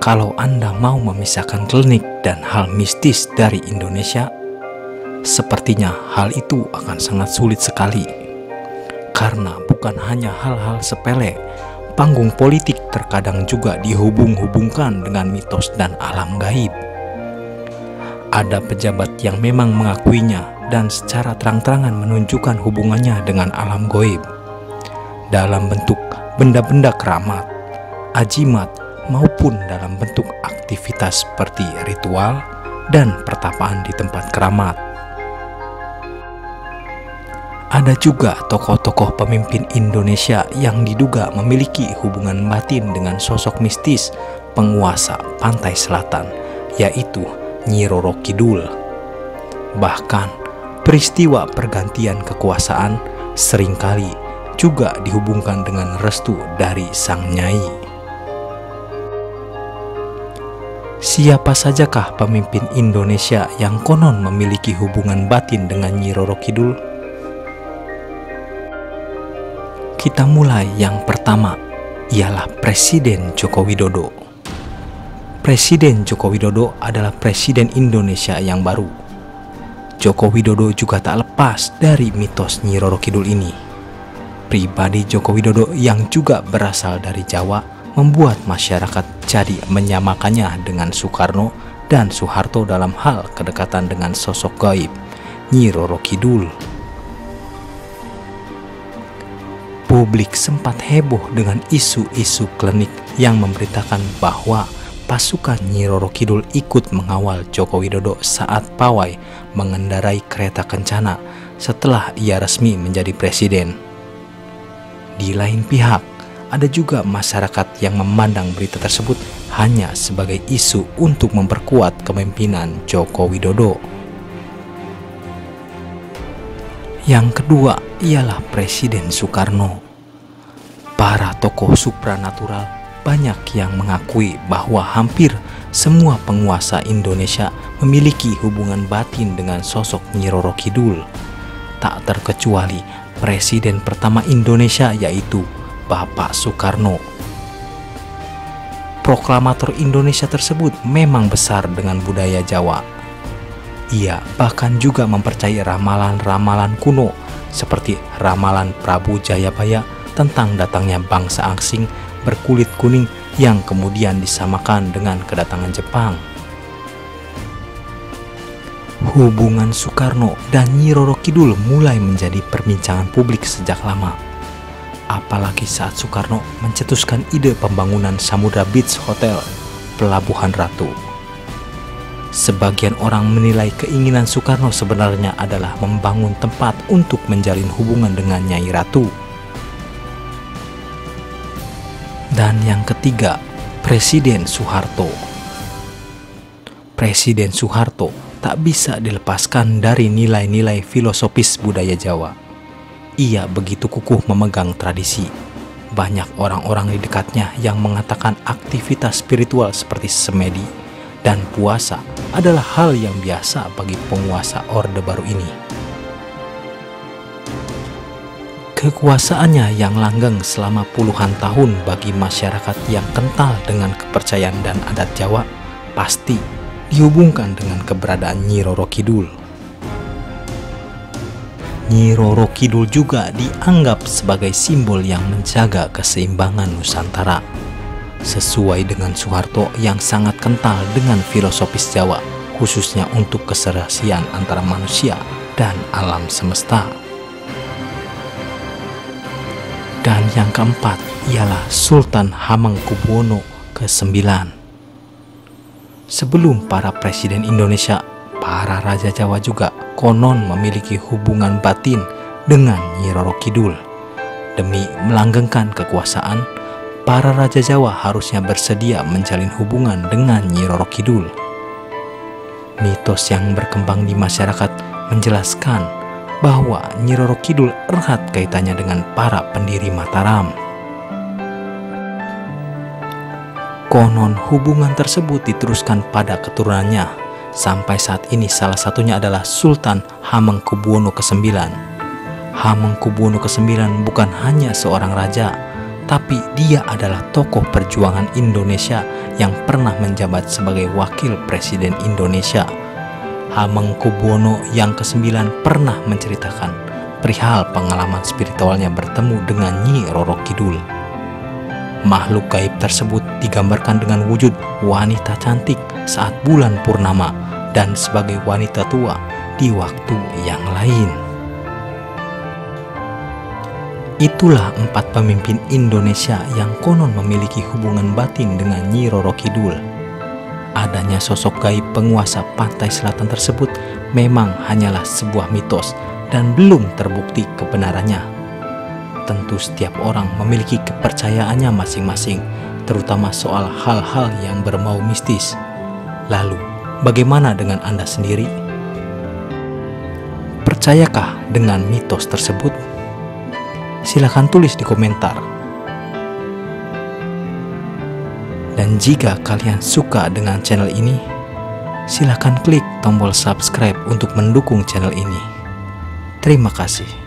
Kalau Anda mau memisahkan klinik dan hal mistis dari Indonesia, sepertinya hal itu akan sangat sulit sekali. Karena bukan hanya hal-hal sepele, panggung politik terkadang juga dihubung-hubungkan dengan mitos dan alam gaib. Ada pejabat yang memang mengakuinya dan secara terang-terangan menunjukkan hubungannya dengan alam gaib dalam bentuk benda-benda keramat, ajimat, maupun dalam bentuk aktivitas seperti ritual dan pertapaan di tempat keramat. Ada juga tokoh-tokoh pemimpin Indonesia yang diduga memiliki hubungan batin dengan sosok mistis penguasa pantai selatan, yaitu Nyi Roro Kidul. Bahkan peristiwa pergantian kekuasaan seringkali juga dihubungkan dengan restu dari sang nyai. Siapa sajakah pemimpin Indonesia yang konon memiliki hubungan batin dengan Nyi Roro Kidul? Kita mulai yang pertama, ialah Presiden Joko Widodo. Presiden Joko Widodo adalah Presiden Indonesia yang baru. Joko Widodo juga tak lepas dari mitos Nyi Roro Kidul ini. Pribadi Joko Widodo yang juga berasal dari Jawa membuat masyarakat jadi menyamakannya dengan Soekarno dan Soeharto dalam hal kedekatan dengan sosok gaib Nyi Roro Kidul. Publik sempat heboh dengan isu-isu klinik yang memberitakan bahwa pasukan Nyi Roro Kidul ikut mengawal Joko Widodo saat pawai mengendarai kereta kencana setelah ia resmi menjadi presiden. Di lain pihak, ada juga masyarakat yang memandang berita tersebut hanya sebagai isu untuk memperkuat kepemimpinan Joko Widodo. Yang kedua ialah Presiden Soekarno. Para tokoh supranatural banyak yang mengakui bahwa hampir semua penguasa Indonesia memiliki hubungan batin dengan sosok Nyi Roro Kidul. Tak terkecuali Presiden pertama Indonesia, yaitu Bapak Soekarno. Proklamator Indonesia tersebut memang besar dengan budaya Jawa. Ia bahkan juga mempercayai ramalan-ramalan kuno seperti ramalan Prabu Jayabaya tentang datangnya bangsa asing berkulit kuning yang kemudian disamakan dengan kedatangan Jepang. Hubungan Soekarno dan Nyi Roro Kidul mulai menjadi perbincangan publik sejak lama. Apalagi saat Soekarno mencetuskan ide pembangunan Samudra Beach Hotel, Pelabuhan Ratu. Sebagian orang menilai keinginan Soekarno sebenarnya adalah membangun tempat untuk menjalin hubungan dengan Nyai Ratu. Dan yang ketiga, Presiden Soeharto. Presiden Soeharto tak bisa dilepaskan dari nilai-nilai filosofis budaya Jawa. Ia begitu kukuh memegang tradisi. Banyak orang-orang di dekatnya yang mengatakan aktivitas spiritual seperti semedi dan puasa adalah hal yang biasa bagi penguasa Orde Baru ini. Kekuasaannya yang langgeng selama puluhan tahun bagi masyarakat yang kental dengan kepercayaan dan adat Jawa pasti dihubungkan dengan keberadaan Nyi Roro Kidul. Nyi Roro Kidul juga dianggap sebagai simbol yang menjaga keseimbangan Nusantara, sesuai dengan Soeharto yang sangat kental dengan filosofis Jawa, khususnya untuk keserasian antara manusia dan alam semesta. Dan yang keempat ialah Sultan Hamengkubuwono ke-9. Sebelum para presiden Indonesia, para raja Jawa juga konon memiliki hubungan batin dengan Nyi Roro Kidul. Demi melanggengkan kekuasaan, para raja Jawa harusnya bersedia menjalin hubungan dengan Nyi Roro Kidul. Mitos yang berkembang di masyarakat menjelaskan bahwa Nyi Roro Kidul erat kaitannya dengan para pendiri Mataram. Konon hubungan tersebut diteruskan pada keturunannya. Sampai saat ini salah satunya adalah Sultan Hamengkubuwono ke-9. Hamengkubuwono ke-9 bukan hanya seorang raja, tapi dia adalah tokoh perjuangan Indonesia yang pernah menjabat sebagai Wakil Presiden Indonesia. Hamengkubuwono yang ke-9 pernah menceritakan perihal pengalaman spiritualnya bertemu dengan Nyi Roro Kidul. Makhluk gaib tersebut digambarkan dengan wujud wanita cantik saat bulan purnama dan sebagai wanita tua di waktu yang lain. Itulah 4 pemimpin Indonesia yang konon memiliki hubungan batin dengan Nyi Roro Kidul. Adanya sosok gaib penguasa pantai selatan tersebut memang hanyalah sebuah mitos dan belum terbukti kebenarannya. Tentu setiap orang memiliki kepercayaannya masing-masing, terutama soal hal-hal yang berbau mistis. Lalu, bagaimana dengan Anda sendiri? Percayakah dengan mitos tersebut? Silahkan tulis di komentar. Dan jika kalian suka dengan channel ini, silahkan klik tombol subscribe untuk mendukung channel ini. Terima kasih.